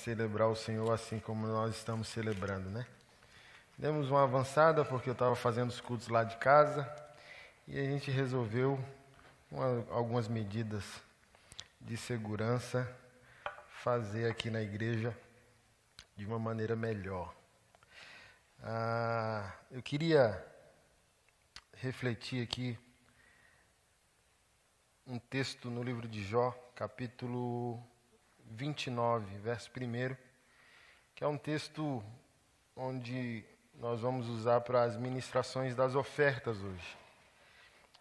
celebrar o Senhor assim como nós estamos celebrando, né? Demos uma avançada porque eu estava fazendo os cultos lá de casa e a gente resolveu algumas medidas de segurança fazer aqui na igreja de uma maneira melhor. Eu queria refletir aqui um texto no livro de Jó, capítulo 29, verso 1, que é um texto onde nós vamos usar para as ministrações das ofertas hoje.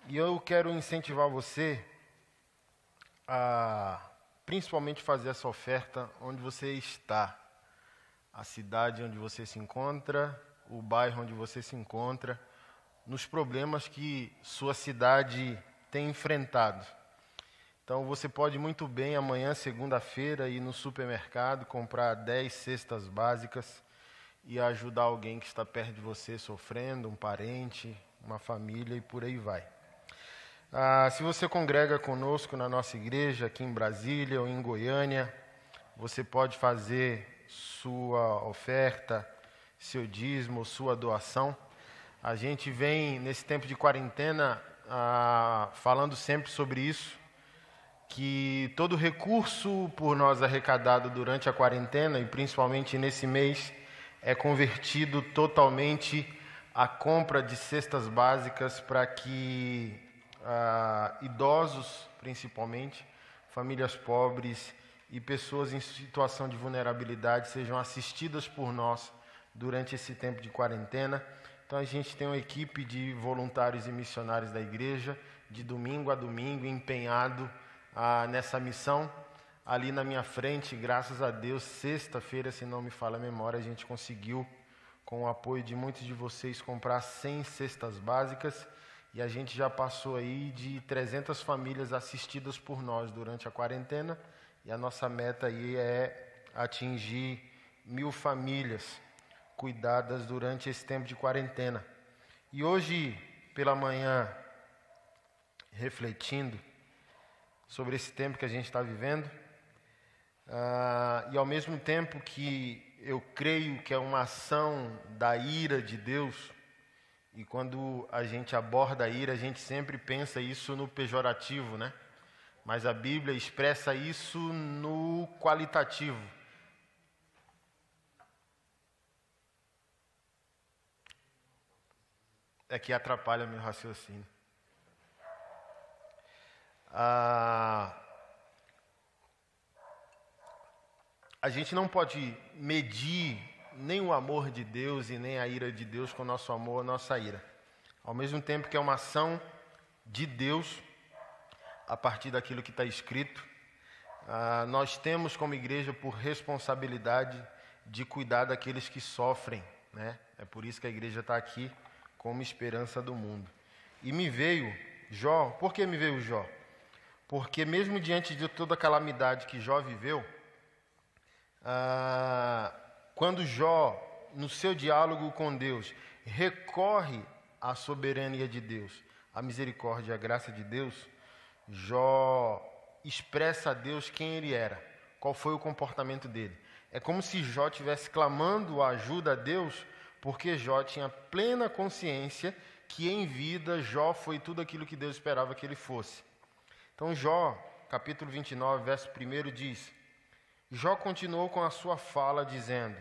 E eu quero incentivar você a principalmente fazer essa oferta onde você está, a cidade onde você se encontra, o bairro onde você se encontra, nos problemas que sua cidade tem enfrentado. Então você pode muito bem amanhã, segunda-feira, ir no supermercado, comprar 10 cestas básicas e ajudar alguém que está perto de você sofrendo, um parente, uma família e por aí vai. Se você congrega conosco na nossa igreja, aqui em Brasília ou em Goiânia, você pode fazer sua oferta, seu dízimo, sua doação. A gente vem, nesse tempo de quarentena, falando sempre sobre isso, que todo recurso por nós arrecadado durante a quarentena, e principalmente nesse mês, é convertido totalmente à compra de cestas básicas para que idosos, principalmente, famílias pobres e pessoas em situação de vulnerabilidade sejam assistidas por nós durante esse tempo de quarentena. Então a gente tem uma equipe de voluntários e missionários da igreja, de domingo a domingo, empenhado nessa missão. Ali na minha frente, graças a Deus, sexta-feira, se não me falha a memória, a gente conseguiu, com o apoio de muitos de vocês, comprar 100 cestas básicas e a gente já passou aí de 300 famílias assistidas por nós durante a quarentena e a nossa meta aí é atingir 1000 famílias cuidadas durante esse tempo de quarentena. E hoje, pela manhã, refletindo sobre esse tempo que a gente está vivendo, e ao mesmo tempo que eu creio que é uma ação da ira de Deus, e quando a gente aborda a ira, a gente sempre pensa isso no pejorativo, né? Mas a Bíblia expressa isso no qualitativo. É que atrapalha meu raciocínio. A gente não pode medir nem o amor de Deus e nem a ira de Deus com o nosso amor, a nossa ira. Ao mesmo tempo que é uma ação de Deus, a partir daquilo que está escrito, nós temos como igreja por responsabilidade de cuidar daqueles que sofrem, né? É por isso que a igreja está aqui como esperança do mundo. E me veio Jó. Por que me veio Jó? Porque mesmo diante de toda a calamidade que Jó viveu, quando Jó, no seu diálogo com Deus, recorre à soberania de Deus, à misericórdia e à graça de Deus, Jó expressa a Deus quem ele era, qual foi o comportamento dele. É como se Jó estivesse clamando a ajuda a Deus, porque Jó tinha plena consciência que em vida Jó foi tudo aquilo que Deus esperava que ele fosse. Então Jó, capítulo 29, verso 1 diz: Jó continuou com a sua fala dizendo: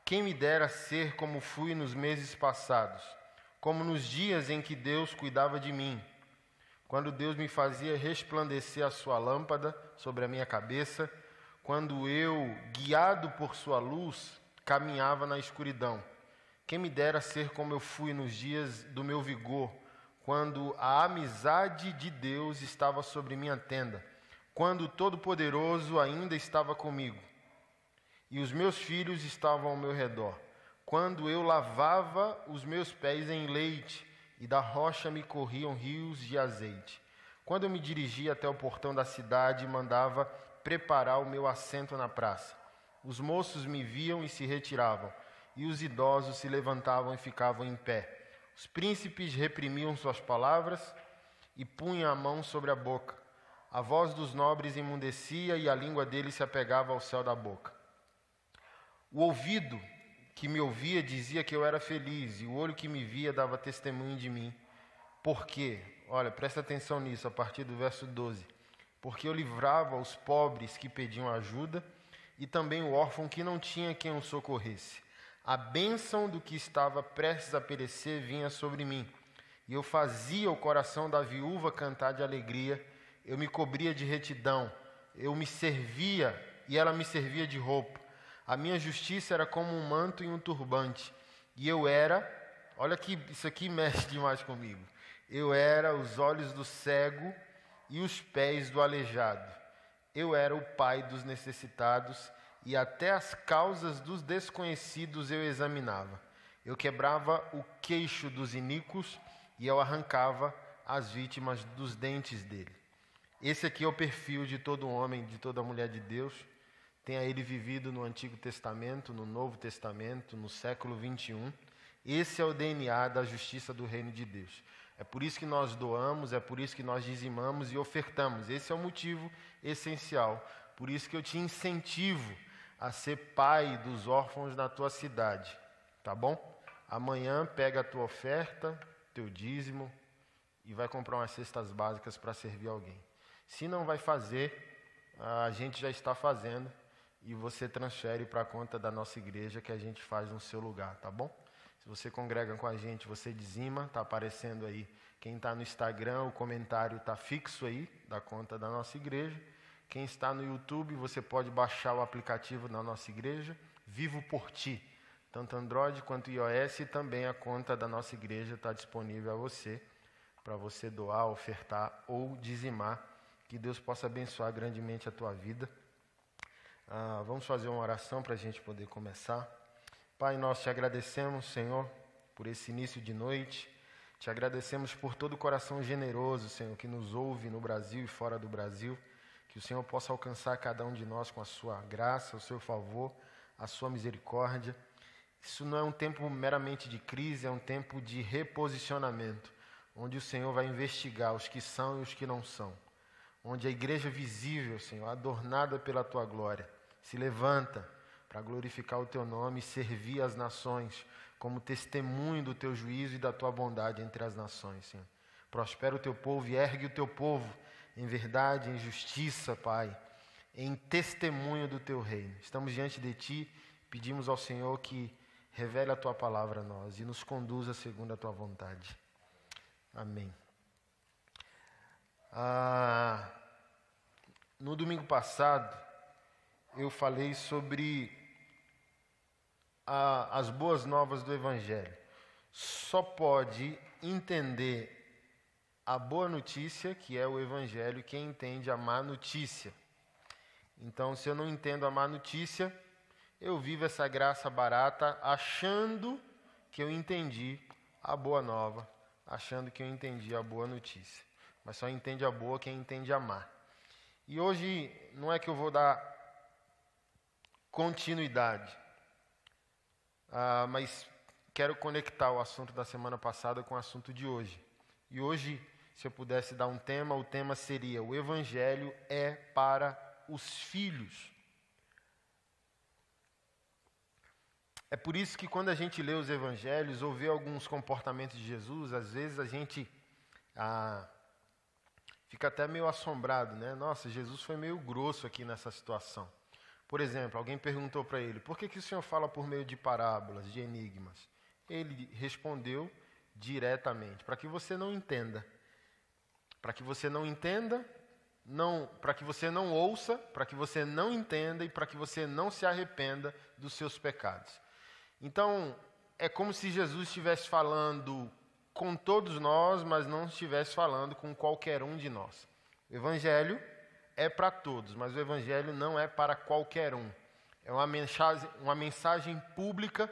quem me dera ser como fui nos meses passados, como nos dias em que Deus cuidava de mim, quando Deus me fazia resplandecer a sua lâmpada sobre a minha cabeça, quando eu, guiado por sua luz, caminhava na escuridão. Quem me dera ser como eu fui nos dias do meu vigor, quando a amizade de Deus estava sobre minha tenda, quando o Todo-Poderoso ainda estava comigo, e os meus filhos estavam ao meu redor, quando eu lavava os meus pés em leite, e da rocha me corriam rios de azeite, quando eu me dirigia até o portão da cidade e mandava preparar o meu assento na praça. Os moços me viam e se retiravam, e os idosos se levantavam e ficavam em pé. Os príncipes reprimiam suas palavras e punham a mão sobre a boca. A voz dos nobres emudecia e a língua deles se apegava ao céu da boca. O ouvido que me ouvia dizia que eu era feliz, e o olho que me via dava testemunho de mim. Por quê? Olha, presta atenção nisso, a partir do verso 12. Porque eu livrava os pobres que pediam ajuda, e também o órfão que não tinha quem o socorresse. A bênção do que estava prestes a perecer vinha sobre mim, e eu fazia o coração da viúva cantar de alegria, eu me cobria de retidão, eu me servia, e ela me servia de roupa. A minha justiça era como um manto e um turbante, e eu era, olha que isso aqui mexe demais comigo, eu era os olhos do cego e os pés do aleijado. Eu era o pai dos necessitados, e até as causas dos desconhecidos eu examinava. Eu quebrava o queixo dos iníquos, e eu arrancava as vítimas dos dentes dele. Esse aqui é o perfil de todo homem, de toda mulher de Deus. Tenha ele vivido no Antigo Testamento, no Novo Testamento, no século 21. Esse é o DNA da justiça do reino de Deus. É por isso que nós doamos, é por isso que nós dizimamos e ofertamos. Esse é o motivo essencial. Por isso que eu te incentivo a ser pai dos órfãos na tua cidade. Tá bom? Amanhã pega a tua oferta, teu dízimo e vai comprar umas cestas básicas para servir alguém. Se não vai fazer, a gente já está fazendo e você transfere para a conta da nossa igreja que a gente faz no seu lugar, tá bom? Se você congrega com a gente, você dizima, está aparecendo aí. Quem está no Instagram, o comentário está fixo aí, da conta da nossa igreja. Quem está no YouTube, você pode baixar o aplicativo da nossa igreja, Vivo por Ti. Tanto Android quanto iOS, e também a conta da nossa igreja está disponível a você, para você doar, ofertar ou dizimar. Que Deus possa abençoar grandemente a tua vida. Vamos fazer uma oração para a gente poder começar. Pai, nós te agradecemos, Senhor, por esse início de noite. Te agradecemos por todo o coração generoso, Senhor, que nos ouve no Brasil e fora do Brasil. Que o Senhor possa alcançar cada um de nós com a sua graça, o seu favor, a sua misericórdia. Isso não é um tempo meramente de crise, é um tempo de reposicionamento, onde o Senhor vai investigar os que são e os que não são. Onde a igreja visível, Senhor, adornada pela tua glória, se levanta para glorificar o teu nome e servir as nações como testemunho do teu juízo e da tua bondade entre as nações, Senhor. Prospera o teu povo e ergue o teu povo em verdade, em justiça, Pai, em testemunho do teu reino. Estamos diante de ti, pedimos ao Senhor que revele a tua palavra a nós e nos conduza segundo a tua vontade. Amém. No domingo passado, eu falei sobre as boas novas do Evangelho. Só pode entender a boa notícia, que é o Evangelho, quem entende a má notícia. Então, se eu não entendo a má notícia, eu vivo essa graça barata achando que eu entendi a boa nova, achando que eu entendi a boa notícia. Mas só entende a boa quem entende a má. E hoje não é que eu vou dar continuidade, mas quero conectar o assunto da semana passada com o assunto de hoje. E hoje, se eu pudesse dar um tema, o tema seria: o Evangelho é para os filhos. É por isso que quando a gente lê os Evangelhos ou vê alguns comportamentos de Jesus, às vezes a gente fica até meio assombrado, né? Nossa, Jesus foi meio grosso aqui nessa situação. Por exemplo, alguém perguntou para ele: por que o Senhor fala por meio de parábolas, de enigmas? Ele respondeu diretamente: para que você não entenda. Para que você não entenda, para que você não ouça, para que você não entenda e para que você não se arrependa dos seus pecados. Então, é como se Jesus estivesse falando com todos nós, mas não estivesse falando com qualquer um de nós. O Evangelho é para todos, mas o Evangelho não é para qualquer um. É uma mensagem pública,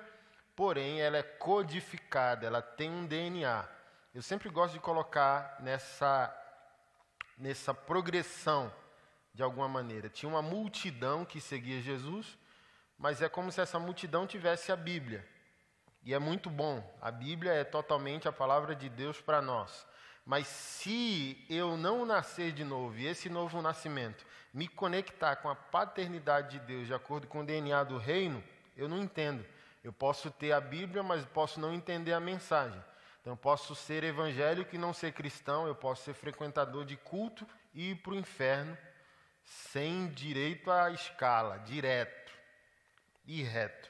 porém ela é codificada, ela tem um DNA. Eu sempre gosto de colocar nessa progressão, de alguma maneira. Tinha uma multidão que seguia Jesus, mas é como se essa multidão tivesse a Bíblia. E é muito bom. A Bíblia é totalmente a palavra de Deus para nós. Mas se eu não nascer de novo, e esse novo nascimento me conectar com a paternidade de Deus de acordo com o DNA do reino, eu não entendo. Eu posso ter a Bíblia, mas posso não entender a mensagem. Então, eu posso ser evangélico e não ser cristão, eu posso ser frequentador de culto e ir para o inferno sem direito à escala, direto e reto.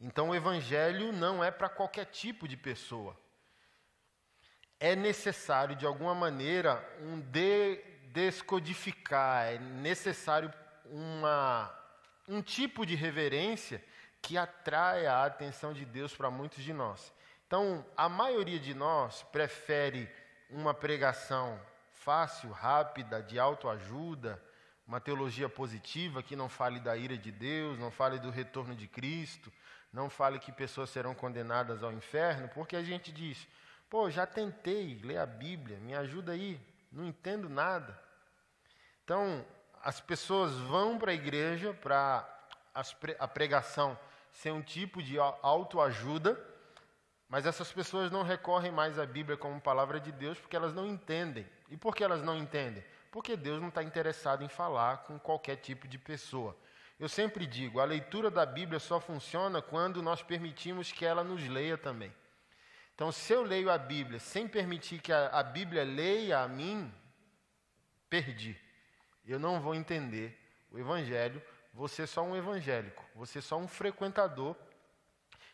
Então, o evangelho não é para qualquer tipo de pessoa. É necessário, de alguma maneira, descodificar, é necessário um tipo de reverência que atraia a atenção de Deus para muitos de nós. Então, a maioria de nós prefere uma pregação fácil, rápida, de autoajuda, uma teologia positiva que não fale da ira de Deus, não fale do retorno de Cristo, não fale que pessoas serão condenadas ao inferno, porque a gente diz, pô, já tentei ler a Bíblia, me ajuda aí, não entendo nada. Então, as pessoas vão para a igreja para a pregação ser um tipo de autoajuda, mas essas pessoas não recorrem mais à Bíblia como palavra de Deus porque elas não entendem. E por que elas não entendem? Porque Deus não está interessado em falar com qualquer tipo de pessoa. Eu sempre digo, a leitura da Bíblia só funciona quando nós permitimos que ela nos leia também. Então, se eu leio a Bíblia sem permitir que a Bíblia leia a mim, perdi. Eu não vou entender o Evangelho, vou ser só um evangélico, vou ser só um frequentador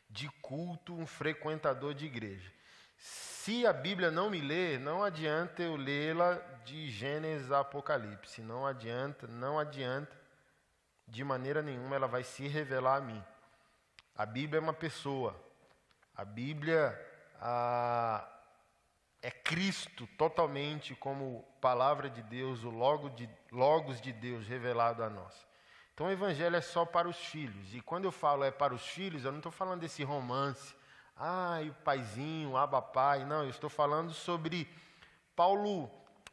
de culto, um frequentador de igreja. Se a Bíblia não me lê, não adianta eu lê-la de Gênesis a Apocalipse. Não adianta, de maneira nenhuma ela vai se revelar a mim. A Bíblia é uma pessoa. A Bíblia é Cristo totalmente como palavra de Deus, o Logos de Deus revelado a nós. Então o Evangelho é só para os filhos. E quando eu falo é para os filhos, eu não estou falando desse romance. E o paizinho, o abapai. Não, eu estou falando sobre Paulo.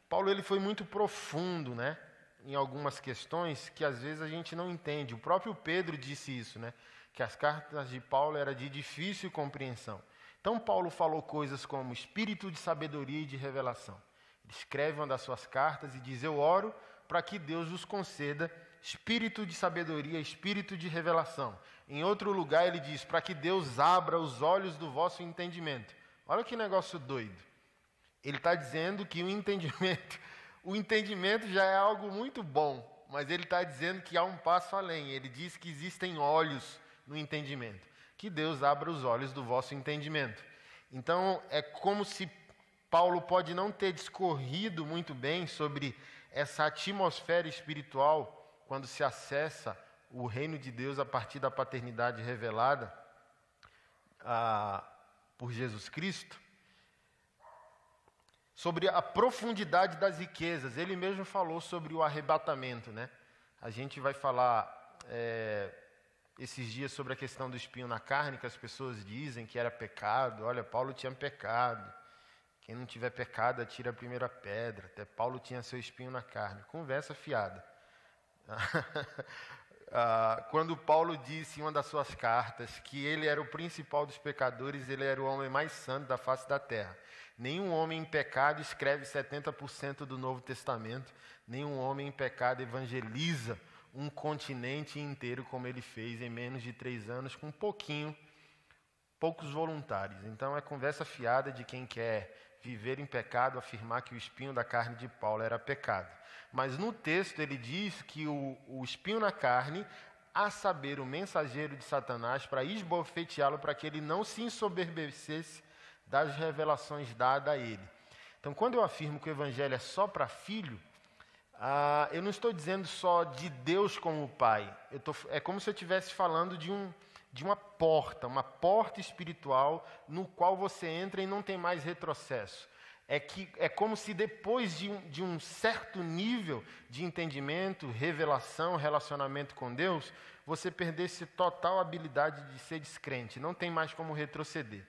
Paulo ele foi muito profundo, né? Em algumas questões que às vezes a gente não entende. O próprio Pedro disse isso, né? Que as cartas de Paulo eram de difícil compreensão. Então Paulo falou coisas como espírito de sabedoria e de revelação. Ele escreve uma das suas cartas e diz, eu oro para que Deus vos conceda espírito de sabedoria, espírito de revelação. Em outro lugar ele diz, para que Deus abra os olhos do vosso entendimento. Olha que negócio doido. Ele está dizendo que o entendimento já é algo muito bom, mas ele está dizendo que há um passo além. Ele diz que existem olhos no entendimento. Que Deus abra os olhos do vosso entendimento. Então, é como se Paulo pode não ter discorrido muito bem sobre essa atmosfera espiritual quando se acessa o reino de Deus a partir da paternidade revelada por Jesus Cristo, sobre a profundidade das riquezas. Ele mesmo falou sobre o arrebatamento, né? A gente vai falar esses dias sobre a questão do espinho na carne, que as pessoas dizem que era pecado. Olha, Paulo tinha pecado. Quem não tiver pecado, atira a primeira pedra. Até Paulo tinha seu espinho na carne. Conversa fiada. Quando Paulo disse em uma das suas cartas que ele era o principal dos pecadores, ele era o homem mais santo da face da terra. Nenhum homem em pecado escreve 70% do Novo Testamento, nenhum homem em pecado evangeliza um continente inteiro como ele fez em menos de 3 anos, com poucos voluntários. Então é conversa fiada de quem quer viver em pecado, afirmar que o espinho da carne de Paulo era pecado. Mas no texto ele diz que o espinho na carne, a saber, o mensageiro de Satanás, para esbofeteá-lo, para que ele não se ensoberbecesse das revelações dadas a ele. Então, quando eu afirmo que o evangelho é só para filho, eu não estou dizendo só de Deus como Pai. É como se eu estivesse falando de uma porta espiritual no qual você entra e não tem mais retrocesso. É como se depois de um certo nível de entendimento, revelação, relacionamento com Deus, você perdesse total habilidade de ser descrente. Não tem mais como retroceder.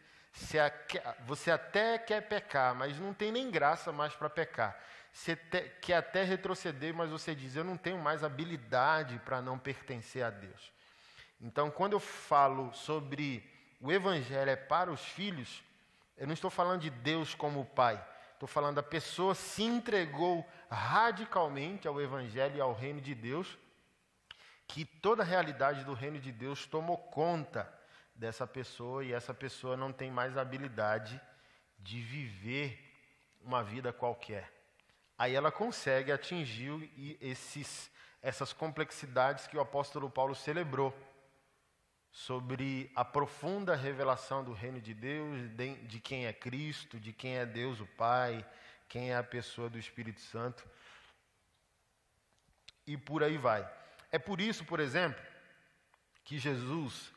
Você até quer pecar, mas não tem nem graça mais para pecar. Você quer até retroceder, mas você diz, eu não tenho mais habilidade para não pertencer a Deus. Então, quando eu falo sobre o evangelho é para os filhos, eu não estou falando de Deus como Pai. Estou falando, a pessoa se entregou radicalmente ao Evangelho e ao reino de Deus, que toda a realidade do reino de Deus tomou conta dessa pessoa e essa pessoa não tem mais a habilidade de viver uma vida qualquer. Aí ela consegue atingir essas complexidades que o apóstolo Paulo celebrou sobre a profunda revelação do reino de Deus, de quem é Cristo, de quem é Deus o Pai, quem é a pessoa do Espírito Santo, e por aí vai. É por isso, por exemplo, que Jesus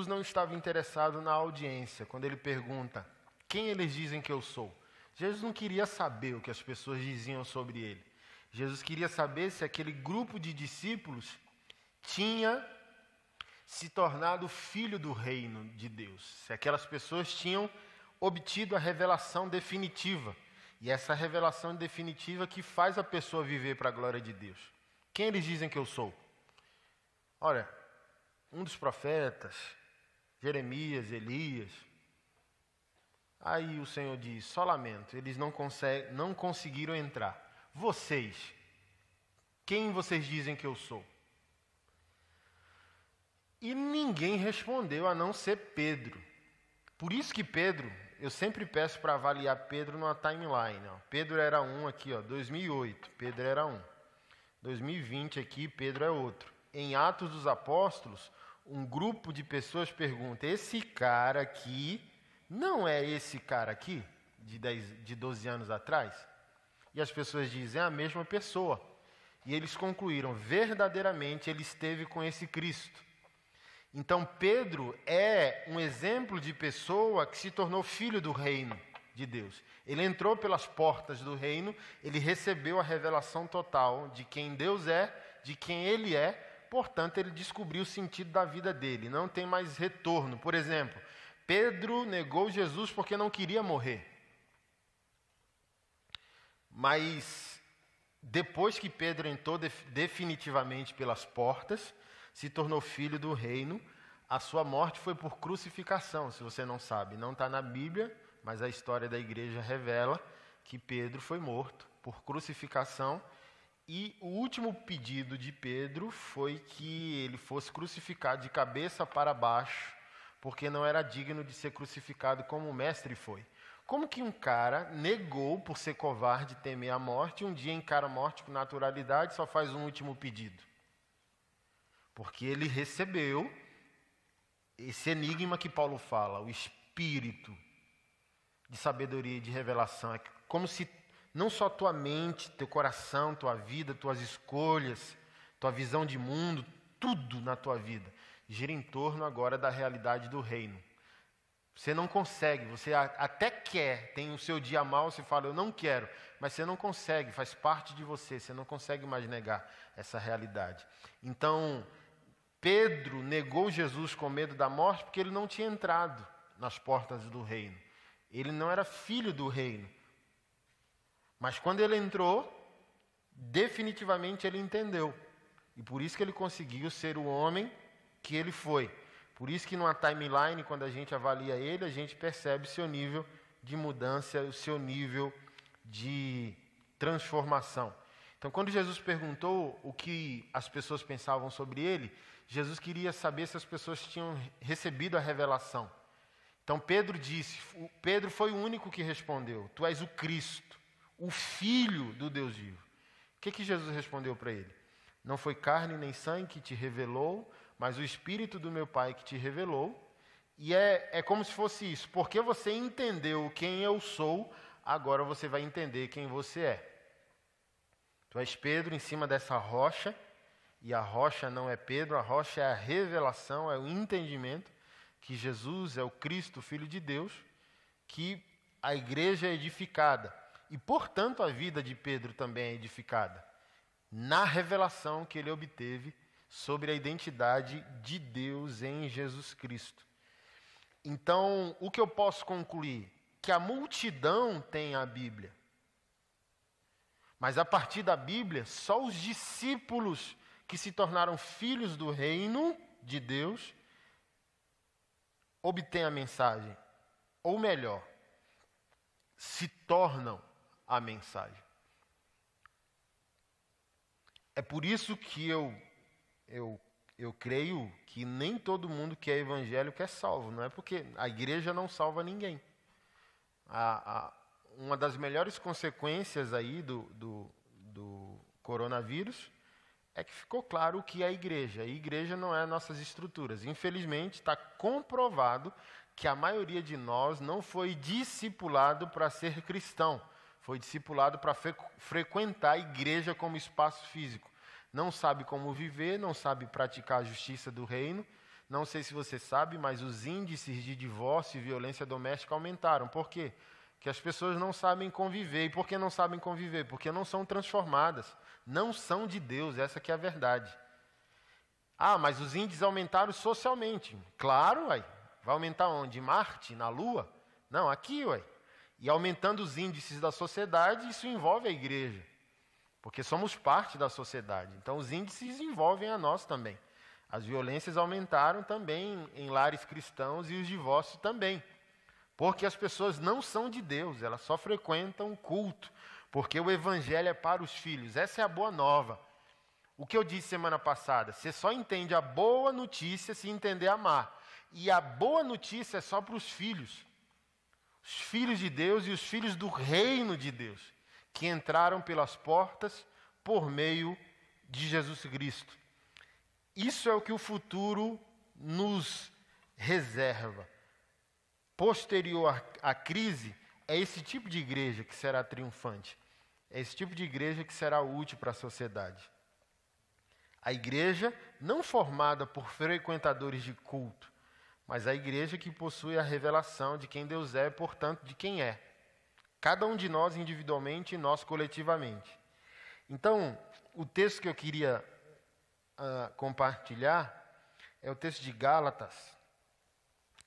não estava interessado na audiência, quando ele pergunta, quem eles dizem que eu sou? Jesus não queria saber o que as pessoas diziam sobre ele. Jesus queria saber se aquele grupo de discípulos tinha se tornado filho do reino de Deus, se aquelas pessoas tinham obtido a revelação definitiva, e essa revelação definitiva que faz a pessoa viver para a glória de Deus. Quem eles dizem que eu sou? Olha, um dos profetas, Jeremias, Elias. Aí o Senhor diz, só lamento, eles não conseguiram entrar. Vocês, quem vocês dizem que eu sou? E ninguém respondeu a não ser Pedro. Por isso que Pedro, eu sempre peço para avaliar Pedro numa timeline. Ó. Pedro era um aqui, 2008, Pedro era um. 2020 aqui, Pedro é outro. Em Atos dos Apóstolos, um grupo de pessoas pergunta, esse cara aqui não é esse cara aqui, de 12 anos atrás? E as pessoas dizem, é a mesma pessoa. E eles concluíram, verdadeiramente ele esteve com esse Cristo. Então Pedro é um exemplo de pessoa que se tornou filho do reino de Deus. Ele entrou pelas portas do reino, ele recebeu a revelação total de quem Deus é, de quem ele é, portanto ele descobriu o sentido da vida dele, não tem mais retorno. Por exemplo, Pedro negou Jesus porque não queria morrer. Mas depois que Pedro entrou definitivamente pelas portas, se tornou filho do reino, a sua morte foi por crucificação, se você não sabe. Não está na Bíblia, mas a história da igreja revela que Pedro foi morto por crucificação. E o último pedido de Pedro foi que ele fosse crucificado de cabeça para baixo, porque não era digno de ser crucificado como o mestre foi. Como que um cara negou por ser covarde, temer a morte, e um dia encara a morte com naturalidade e só faz um último pedido? Porque ele recebeu esse enigma que Paulo fala, o espírito de sabedoria e de revelação. É como se não só tua mente, teu coração, tua vida, tuas escolhas, tua visão de mundo, tudo na tua vida gira em torno agora da realidade do reino. Você não consegue, você até quer, tem o seu dia mal, você fala, eu não quero, mas você não consegue, faz parte de você não consegue mais negar essa realidade. Então, Pedro negou Jesus com medo da morte porque ele não tinha entrado nas portas do reino. Ele não era filho do reino. Mas quando ele entrou, definitivamente ele entendeu. E por isso que ele conseguiu ser o homem que ele foi. Por isso que numa timeline, quando a gente avalia ele, a gente percebe o seu nível de mudança, o seu nível de transformação. Então, quando Jesus perguntou o que as pessoas pensavam sobre ele, Jesus queria saber se as pessoas tinham recebido a revelação. Então, Pedro foi o único que respondeu, tu és o Cristo, o Filho do Deus vivo. O que Jesus respondeu para ele? Não foi carne nem sangue que te revelou, mas o Espírito do meu Pai que te revelou. E é como se fosse isso. Porque você entendeu quem eu sou, agora você vai entender quem você é. Tu és Pedro em cima dessa rocha, e a rocha não é Pedro, a rocha é a revelação, é o entendimento que Jesus é o Cristo, Filho de Deus, que a igreja é edificada. E, portanto, a vida de Pedro também é edificada na revelação que ele obteve sobre a identidade de Deus em Jesus Cristo. Então, o que eu posso concluir? Que a multidão tem a Bíblia. Mas a partir da Bíblia, só os discípulos que se tornaram filhos do reino de Deus obtêm a mensagem. ou melhor, se tornam a mensagem. É por isso que eu creio que nem todo mundo que é evangélico é salvo. Não é porque a igreja não salva ninguém. Uma das melhores consequências aí do coronavírus é que ficou claro o que é a igreja. A igreja não é nossas estruturas. Infelizmente, está comprovado que a maioria de nós não foi discipulado para ser cristão. Foi discipulado para frequentar a igreja como espaço físico. Não sabe como viver, não sabe praticar a justiça do reino. Não sei se você sabe, mas os índices de divórcio e violência doméstica aumentaram. Por quê? Porque as pessoas não sabem conviver. E por que não sabem conviver? Porque não são transformadas. Não são de Deus, essa que é a verdade. Ah, mas os índices aumentaram socialmente. Claro, ué. Vai aumentar onde? Marte? Na Lua? Não, aqui, ué. E aumentando os índices da sociedade, isso envolve a igreja. Porque somos parte da sociedade. Então, os índices envolvem a nós também. As violências aumentaram também em lares cristãos e os divórcios também. Porque as pessoas não são de Deus, elas só frequentam o culto. Porque o evangelho é para os filhos. Essa é a boa nova. O que eu disse semana passada, você só entende a boa notícia se entender amar. E a boa notícia é só para os filhos. Os filhos de Deus e os filhos do reino de Deus, que entraram pelas portas por meio de Jesus Cristo. Isso é o que o futuro nos reserva. Posterior à crise, é esse tipo de igreja que será triunfante. É esse tipo de igreja que será útil para a sociedade. A igreja não formada por frequentadores de culto, mas a igreja que possui a revelação de quem Deus é e, portanto, de quem é. Cada um de nós individualmente e nós coletivamente. Então, o texto que eu queria compartilhar é o texto de Gálatas,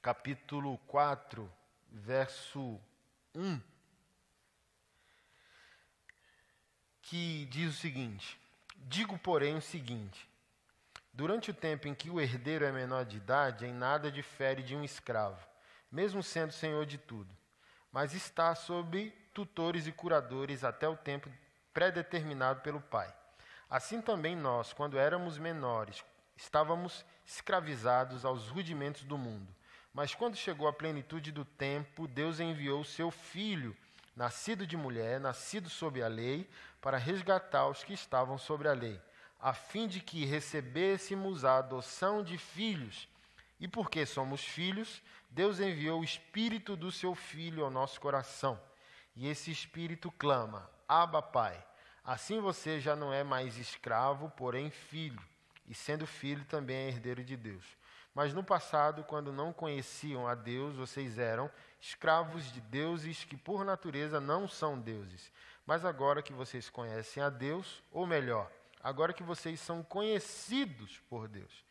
capítulo 4, verso 1, que diz o seguinte: digo, porém, o seguinte: durante o tempo em que o herdeiro é menor de idade, em nada difere de um escravo, mesmo sendo senhor de tudo, mas está sob tutores e curadores até o tempo predeterminado pelo Pai. Assim também nós, quando éramos menores, estávamos escravizados aos rudimentos do mundo. Mas quando chegou a plenitude do tempo, Deus enviou o seu Filho, nascido de mulher, nascido sob a lei, para resgatar os que estavam sobre a lei, a fim de que recebêssemos a adoção de filhos. E porque somos filhos, Deus enviou o Espírito do seu Filho ao nosso coração. E esse Espírito clama: Abba, Pai. Assim você já não é mais escravo, porém filho, e sendo filho também é herdeiro de Deus. Mas no passado, quando não conheciam a Deus, vocês eram escravos de deuses que por natureza não são deuses. Mas agora que vocês conhecem a Deus, ou melhor, agora que vocês são conhecidos por Deus,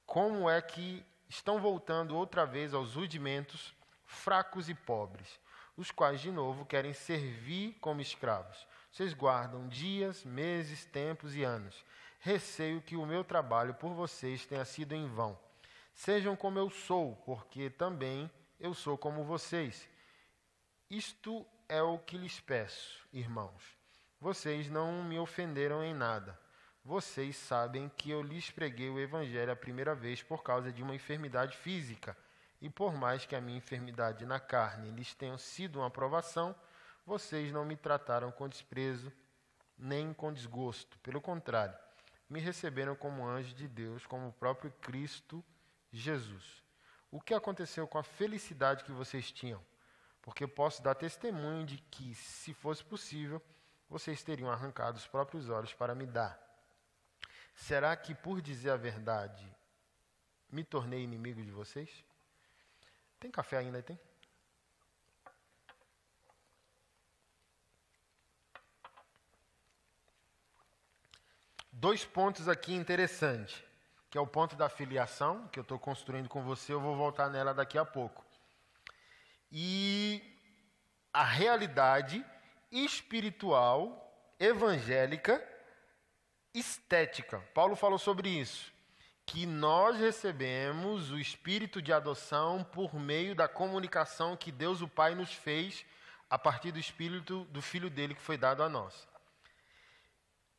como é que estão voltando outra vez aos rudimentos fracos e pobres, os quais de novo querem servir como escravos? Vocês guardam dias, meses, tempos e anos. Receio que o meu trabalho por vocês tenha sido em vão. Sejam como eu sou, porque também eu sou como vocês. Isto é o que lhes peço, irmãos. Vocês não me ofenderam em nada. Vocês sabem que eu lhes preguei o Evangelho a primeira vez por causa de uma enfermidade física. E por mais que a minha enfermidade na carne lhes tenha sido uma provação, vocês não me trataram com desprezo, nem com desgosto. Pelo contrário, me receberam como anjo de Deus, como o próprio Cristo Jesus. O que aconteceu com a felicidade que vocês tinham? Porque posso dar testemunho de que, se fosse possível, vocês teriam arrancado os próprios olhos para me dar. Será que, por dizer a verdade, me tornei inimigo de vocês? Tem café ainda? Tem? Dois pontos aqui interessantes, que é o ponto da filiação, que eu estou construindo com você, eu vou voltar nela daqui a pouco. E a realidade espiritual, evangélica, estética. Paulo falou sobre isso, que nós recebemos o espírito de adoção por meio da comunicação que Deus o Pai nos fez a partir do espírito do Filho dele que foi dado a nós.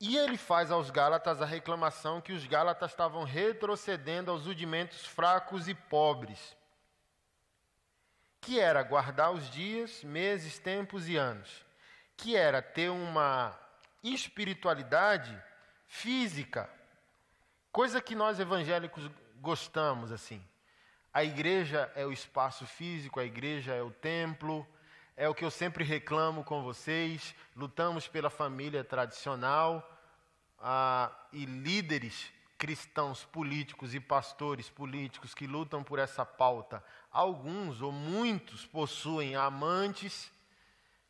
E ele faz aos Gálatas a reclamação que os Gálatas estavam retrocedendo aos rudimentos fracos e pobres, que era guardar os dias, meses, tempos e anos, que era ter uma espiritualidade física, coisa que nós evangélicos gostamos, assim. A igreja é o espaço físico, a igreja é o templo, é o que eu sempre reclamo com vocês, lutamos pela família tradicional, e líderes cristãos políticos e pastores políticos que lutam por essa pauta, alguns ou muitos possuem amantes,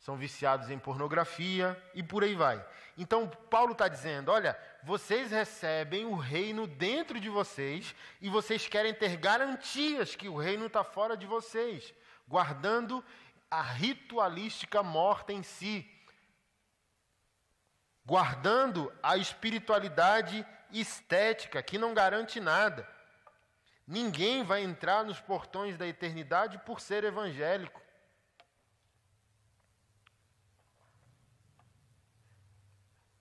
são viciados em pornografia e por aí vai. Então, Paulo está dizendo, olha, vocês recebem o reino dentro de vocês e vocês querem ter garantias que o reino está fora de vocês, guardando a ritualística morta em si, guardando a espiritualidade estética, que não garante nada. Ninguém vai entrar nos portões da eternidade por ser evangélico.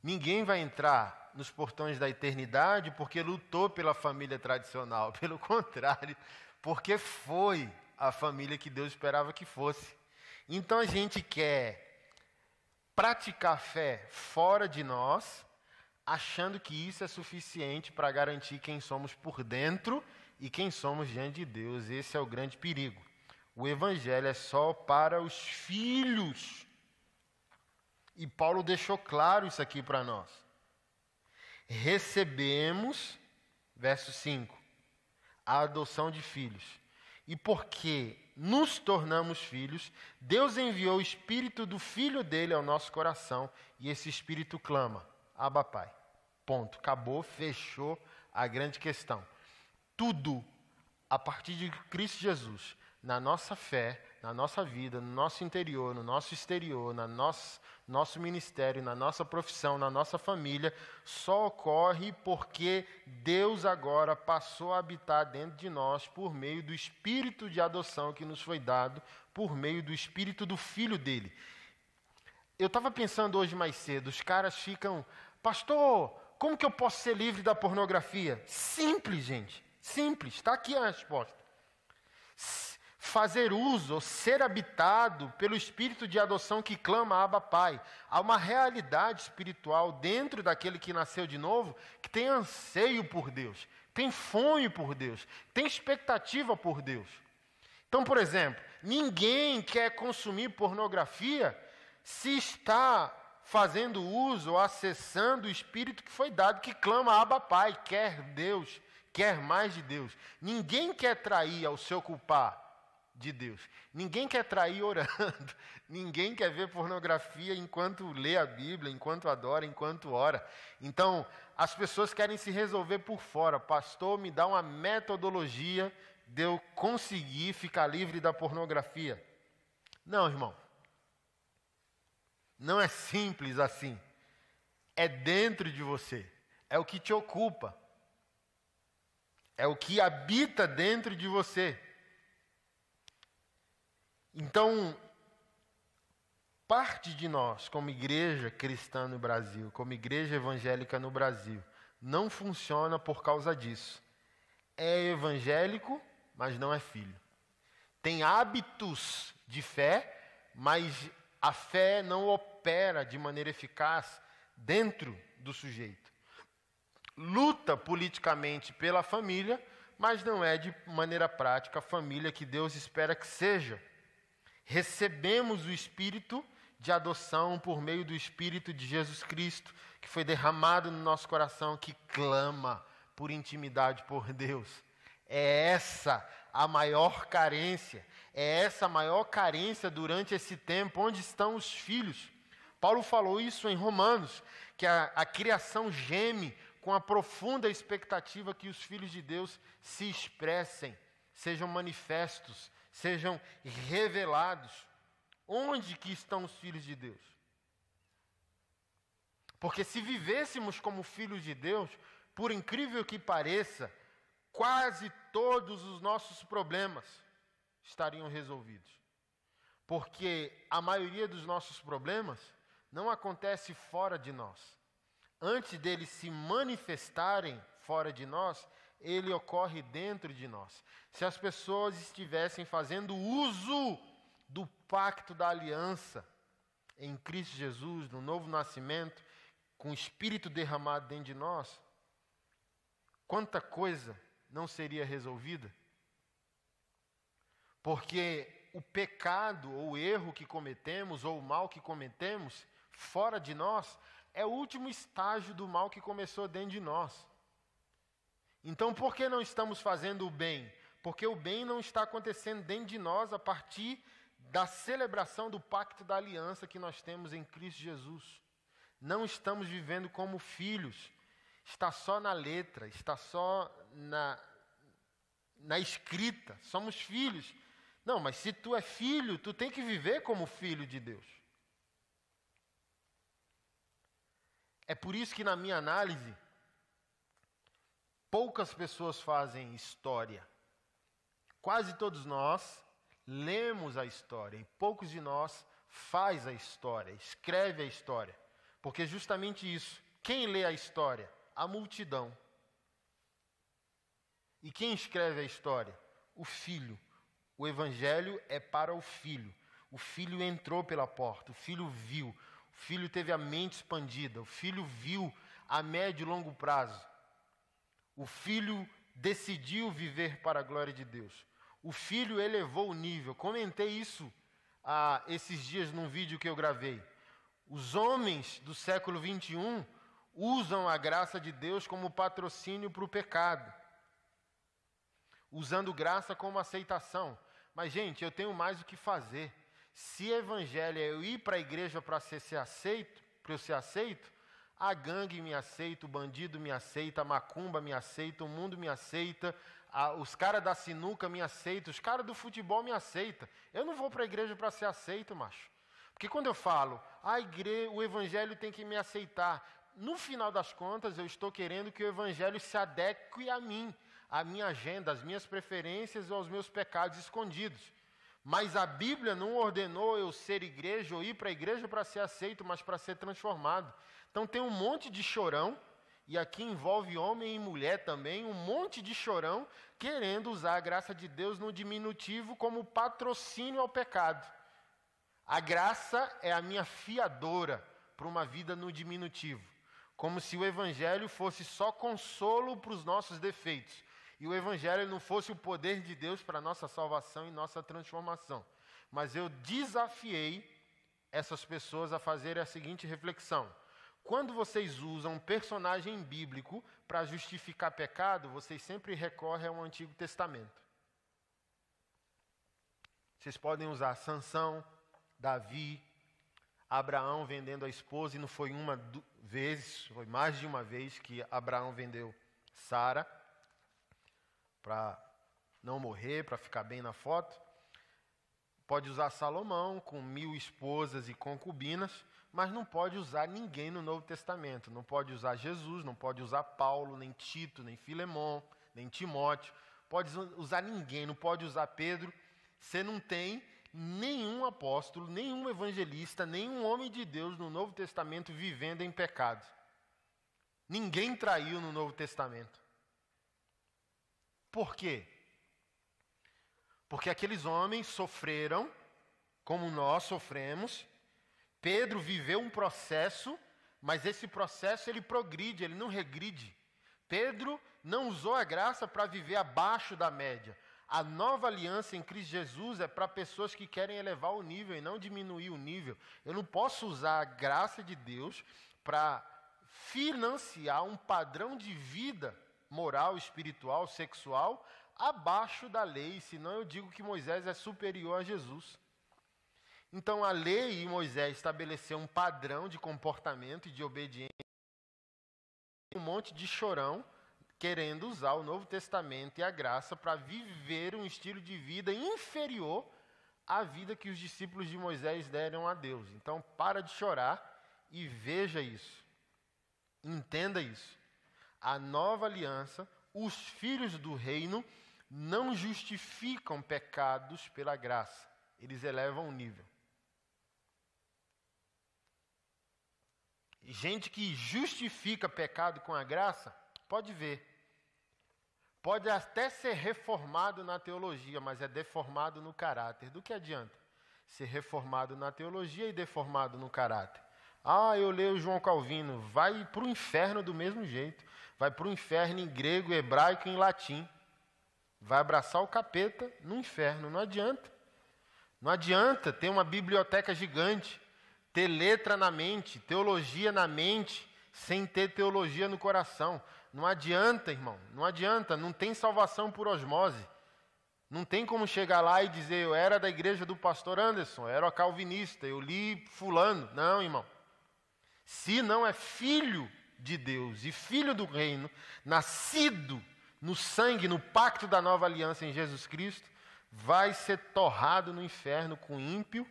Ninguém vai entrar nos portões da eternidade porque lutou pela família tradicional. Pelo contrário, porque foi a família que Deus esperava que fosse. Então a gente quer praticar fé fora de nós, achando que isso é suficiente para garantir quem somos por dentro e quem somos diante de Deus. Esse é o grande perigo. O evangelho é só para os filhos. E Paulo deixou claro isso aqui para nós. Recebemos, verso 5, a adoção de filhos. E porque nos tornamos filhos, Deus enviou o Espírito do Filho dele ao nosso coração, e esse Espírito clama, Abba Pai. Ponto. Acabou, fechou a grande questão. Tudo, a partir de Cristo Jesus, na nossa fé, na nossa vida, no nosso interior, no nosso exterior, no nosso ministério, na nossa profissão, na nossa família, só ocorre porque Deus agora passou a habitar dentro de nós por meio do Espírito de adoção que nos foi dado, por meio do Espírito do Filho dele. Eu estava pensando hoje mais cedo, os caras ficam, pastor, como que eu posso ser livre da pornografia? Simples, gente, simples, está aqui a resposta. Fazer uso ou ser habitado pelo espírito de adoção que clama Abba Pai. Há uma realidade espiritual dentro daquele que nasceu de novo, que tem anseio por Deus, tem fome por Deus, tem expectativa por Deus. Então, por exemplo, ninguém quer consumir pornografia se está fazendo uso ou acessando o espírito que foi dado, que clama Abba Pai, quer Deus, quer mais de Deus. Ninguém quer trair ao seu culpar de Deus. Ninguém quer trair orando. Ninguém quer ver pornografia enquanto lê a Bíblia, enquanto adora, enquanto ora. Então, as pessoas querem se resolver por fora. Pastor, me dá uma metodologia de eu conseguir ficar livre da pornografia. Não, irmão. Não é simples assim. É dentro de você. É o que te ocupa. É o que habita dentro de você. Então, parte de nós, como igreja cristã no Brasil, como igreja evangélica no Brasil, não funciona por causa disso. É evangélico, mas não é filho. Tem hábitos de fé, mas a fé não opera de maneira eficaz dentro do sujeito. Luta politicamente pela família, mas não é de maneira prática a família que Deus espera que seja. Recebemos o Espírito de adoção por meio do Espírito de Jesus Cristo, que foi derramado no nosso coração, que clama por intimidade por Deus. É essa a maior carência, é essa a maior carência durante esse tempo, onde estão os filhos. Paulo falou isso em Romanos, que a criação geme com a profunda expectativa que os filhos de Deus se expressem, sejam manifestos, sejam revelados. Onde que estão os filhos de Deus? Porque se vivêssemos como filhos de Deus, por incrível que pareça, quase todos os nossos problemas estariam resolvidos. Porque a maioria dos nossos problemas não acontece fora de nós. Antes deles se manifestarem fora de nós, ele ocorre dentro de nós. Se as pessoas estivessem fazendo uso do pacto da aliança em Cristo Jesus, no novo nascimento, com o Espírito derramado dentro de nós, quanta coisa não seria resolvida? Porque o pecado ou o erro que cometemos, ou o mal que cometemos, fora de nós, é o último estágio do mal que começou dentro de nós. Então, por que não estamos fazendo o bem? Porque o bem não está acontecendo dentro de nós a partir da celebração do pacto da aliança que nós temos em Cristo Jesus. Não estamos vivendo como filhos. Está só na letra, está só na escrita. Somos filhos. Não, mas se tu é filho, tu tem que viver como filho de Deus. É por isso que na minha análise, poucas pessoas fazem história. Quase todos nós lemos a história e poucos de nós faz a história, escreve a história. Porque justamente isso, quem lê a história? A multidão. E quem escreve a história? O filho. O evangelho é para o filho. O filho entrou pela porta, o filho viu, o filho teve a mente expandida, o filho viu a médio e longo prazo. O filho decidiu viver para a glória de Deus. O filho elevou o nível. Comentei isso esses dias num vídeo que eu gravei. Os homens do século 21 usam a graça de Deus como patrocínio para o pecado, usando graça como aceitação. Mas, gente, eu tenho mais o que fazer. Se evangelho é eu ir para a igreja para eu ser aceito, a gangue me aceita, o bandido me aceita, a macumba me aceita, o mundo me aceita, os caras da sinuca me aceitam, os caras do futebol me aceitam. Eu não vou para a igreja para ser aceito, macho. Porque quando eu falo, o evangelho tem que me aceitar, no final das contas eu estou querendo que o evangelho se adeque a mim, à minha agenda, às minhas preferências ou aos meus pecados escondidos. Mas a Bíblia não ordenou eu ser igreja ou ir para a igreja para ser aceito, mas para ser transformado. Então tem um monte de chorão, e aqui envolve homem e mulher também, um monte de chorão querendo usar a graça de Deus no diminutivo como patrocínio ao pecado. A graça é a minha fiadora para uma vida no diminutivo. Como se o evangelho fosse só consolo para os nossos defeitos. E o evangelho não fosse o poder de Deus para a nossa salvação e nossa transformação. Mas eu desafiei essas pessoas a fazerem a seguinte reflexão. Quando vocês usam um personagem bíblico para justificar pecado, vocês sempre recorrem ao Antigo Testamento. Vocês podem usar Sansão, Davi, Abraão vendendo a esposa, e não foi uma vez, foi mais de uma vez que Abraão vendeu Sara para não morrer, para ficar bem na foto. Pode usar Salomão com 1000 esposas e concubinas, mas não pode usar ninguém no Novo Testamento. Não pode usar Jesus, não pode usar Paulo, nem Tito, nem Filemon, nem Timóteo. Pode usar ninguém, não pode usar Pedro. Você não tem nenhum apóstolo, nenhum evangelista, nenhum homem de Deus no Novo Testamento vivendo em pecado. Ninguém traiu no Novo Testamento. Por quê? Porque aqueles homens sofreram, como nós sofremos. Pedro viveu um processo, mas esse processo ele progride, ele não regride. Pedro não usou a graça para viver abaixo da média. A nova aliança em Cristo Jesus é para pessoas que querem elevar o nível e não diminuir o nível. Eu não posso usar a graça de Deus para financiar um padrão de vida moral, espiritual, sexual, abaixo da lei, senão eu digo que Moisés é superior a Jesus. Então a lei e Moisés estabeleceu um padrão de comportamento e de obediência. Um monte de chorão querendo usar o Novo Testamento e a graça para viver um estilo de vida inferior à vida que os discípulos de Moisés deram a Deus. Então para de chorar e veja isso. Entenda isso. A nova aliança, os filhos do reino não justificam pecados pela graça. Eles elevam o nível. Gente que justifica pecado com a graça, pode ver. Pode até ser reformado na teologia, mas é deformado no caráter. Do que adianta ser reformado na teologia e deformado no caráter? Ah, eu leio João Calvino. Vai para o inferno do mesmo jeito. Vai para o inferno em grego, hebraico e em latim. Vai abraçar o capeta no inferno. Não adianta. Não adianta ter uma biblioteca gigante, ter letra na mente, teologia na mente, sem ter teologia no coração. Não adianta, irmão. Não adianta. Não tem salvação por osmose. Não tem como chegar lá e dizer, eu era da igreja do pastor Anderson, eu era calvinista, eu li fulano. Não, irmão. Se não é filho de Deus e filho do reino, nascido no sangue, no pacto da nova aliança em Jesus Cristo, vai ser torrado no inferno com ímpio,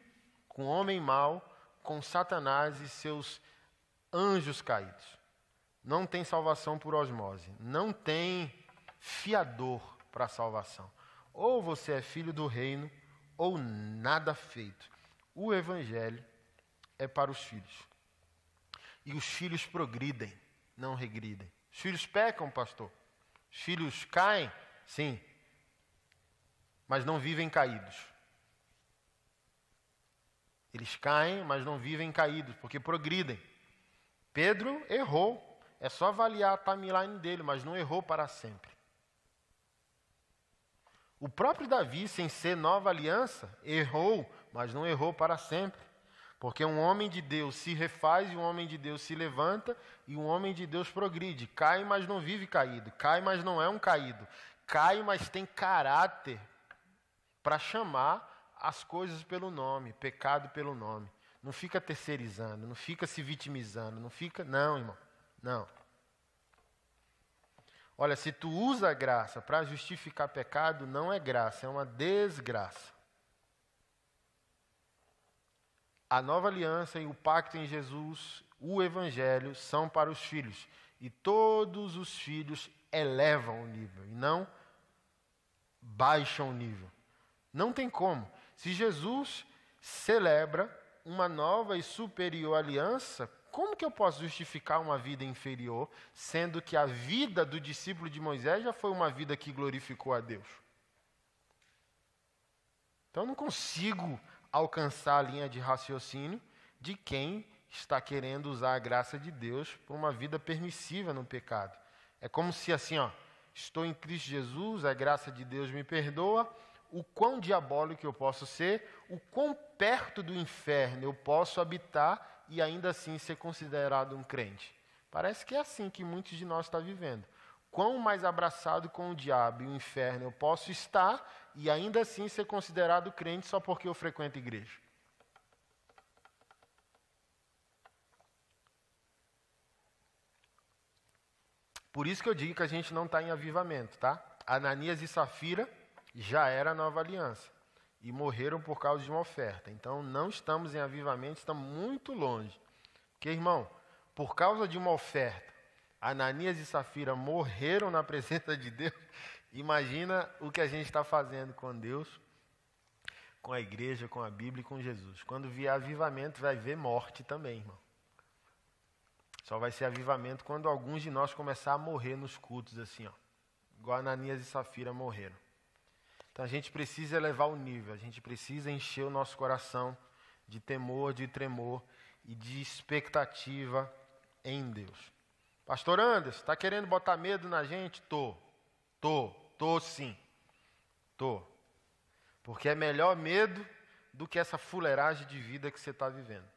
com homem mau, com Satanás e seus anjos caídos. Não tem salvação por osmose, não tem fiador para a salvação. Ou você é filho do reino, ou nada feito. O evangelho é para os filhos. E os filhos progridem, não regridem. Os filhos pecam, pastor. Os filhos caem, sim. Mas não vivem caídos. Eles caem, mas não vivem caídos, porque progridem. Pedro errou. É só avaliar a timeline dele, mas não errou para sempre. O próprio Davi, sem ser nova aliança, errou, mas não errou para sempre. Porque um homem de Deus se refaz e um homem de Deus se levanta e um homem de Deus progride. Cai, mas não vive caído. Cai, mas não é um caído. Cai, mas tem caráter para chamar as coisas pelo nome, pecado pelo nome. Não fica terceirizando, não fica se vitimizando, não fica... Não, irmão, não. Olha, se tu usa a graça para justificar pecado, não é graça, é uma desgraça. A nova aliança e o pacto em Jesus, o evangelho, são para os filhos. E todos os filhos elevam o nível e não baixam o nível. Não tem como. Se Jesus celebra uma nova e superior aliança, como que eu posso justificar uma vida inferior, sendo que a vida do discípulo de Moisés já foi uma vida que glorificou a Deus? Então eu não consigo alcançar a linha de raciocínio de quem está querendo usar a graça de Deus por uma vida permissiva no pecado. É como se assim, estou em Cristo Jesus, a graça de Deus me perdoa, o quão diabólico eu posso ser, o quão perto do inferno eu posso habitar e ainda assim ser considerado um crente. Parece que é assim que muitos de nós estão vivendo. Quão mais abraçado com o diabo e o inferno eu posso estar e ainda assim ser considerado crente só porque eu frequento a igreja. Por isso que eu digo que a gente não está em avivamento, tá? Ananias e Safira já era a nova aliança e morreram por causa de uma oferta. Então não estamos em avivamento, estamos muito longe. Porque, irmão, por causa de uma oferta, Ananias e Safira morreram na presença de Deus. Imagina o que a gente está fazendo com Deus, com a igreja, com a Bíblia e com Jesus. Quando vier avivamento, vai ver morte também, irmão. Só vai ser avivamento quando alguns de nós começar a morrer nos cultos, assim, igual Ananias e Safira morreram. Então a gente precisa elevar o nível, a gente precisa encher o nosso coração de temor, de tremor e de expectativa em Deus. Pastor Anderson, está querendo botar medo na gente? Tô sim. Porque é melhor medo do que essa fuleiragem de vida que você está vivendo.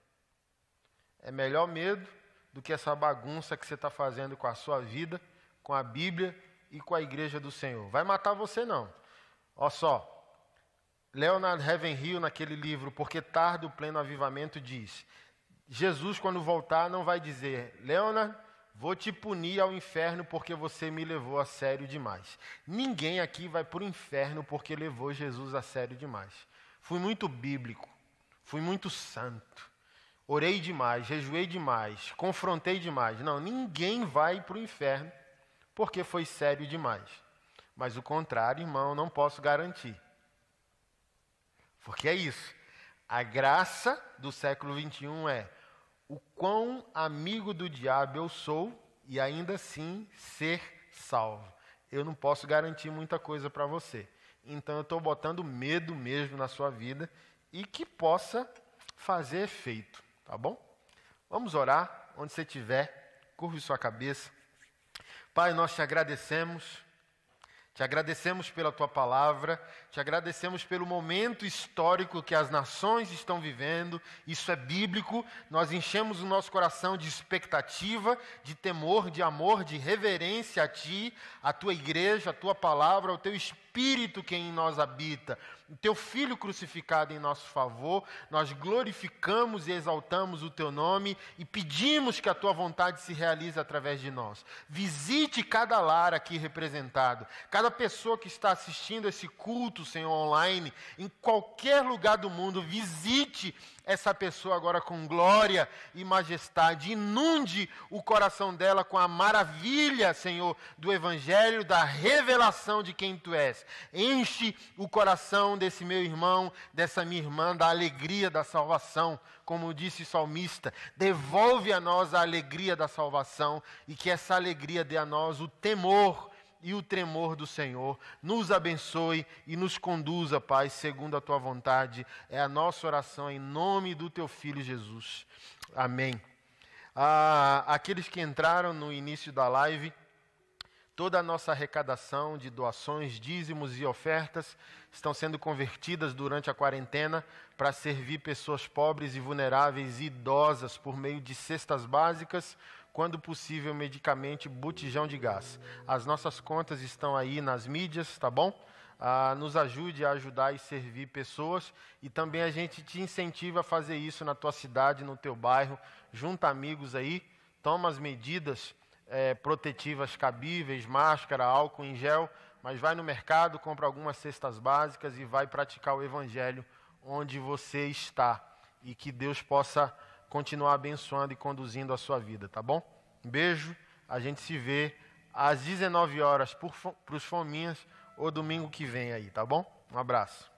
É melhor medo do que essa bagunça que você está fazendo com a sua vida, com a Bíblia e com a igreja do Senhor. Vai matar você não. Olha só, Leonard Ravenhill, naquele livro, Porque Tarda o Pleno Avivamento, diz, Jesus, quando voltar, não vai dizer, Leonard, vou te punir ao inferno porque você me levou a sério demais. Ninguém aqui vai para o inferno porque levou Jesus a sério demais. Fui muito bíblico, fui muito santo, orei demais, jejuei demais, confrontei demais. Não, ninguém vai para o inferno porque foi sério demais. Mas o contrário, irmão, não posso garantir. Porque é isso. A graça do século XXI é o quão amigo do diabo eu sou e ainda assim ser salvo. Eu não posso garantir muita coisa para você. Então eu estou botando medo mesmo na sua vida e que possa fazer efeito, tá bom? Vamos orar, onde você estiver, curve sua cabeça. Pai, nós te agradecemos pela tua palavra, te agradecemos pelo momento histórico que as nações estão vivendo, isso é bíblico, nós enchemos o nosso coração de expectativa, de temor, de amor, de reverência a ti, a tua igreja, a tua palavra, o teu Espírito que em nós habita, o teu Filho crucificado em nosso favor, nós glorificamos e exaltamos o teu nome e pedimos que a tua vontade se realize através de nós. Visite cada lar aqui representado, cada pessoa que está assistindo esse culto, Senhor, online, em qualquer lugar do mundo, visite essa pessoa agora com glória e majestade, inunde o coração dela com a maravilha, Senhor, do Evangelho, da revelação de quem Tu és. Enche o coração desse meu irmão, dessa minha irmã, da alegria da salvação, como disse o salmista, devolve a nós a alegria da salvação e que essa alegria dê a nós o temor e o tremor do Senhor. Nos abençoe e nos conduza, Pai, segundo a Tua vontade. É a nossa oração em nome do Teu Filho Jesus. Amém. Aqueles que entraram no início da live, toda a nossa arrecadação de doações, dízimos e ofertas estão sendo convertidas durante a quarentena para servir pessoas pobres e vulneráveis e idosas por meio de cestas básicas, quando possível, medicamento e botijão de gás. As nossas contas estão aí nas mídias, tá bom? Nos ajude a ajudar e servir pessoas e também a gente te incentiva a fazer isso na tua cidade, no teu bairro, junta amigos aí, toma as medidas protetivas cabíveis, máscara, álcool em gel, mas vai no mercado, compra algumas cestas básicas e vai praticar o Evangelho onde você está e que Deus possa continuar abençoando e conduzindo a sua vida, tá bom? Um beijo, a gente se vê às 19 horas para os fominhas ou domingo que vem aí, tá bom? Um abraço.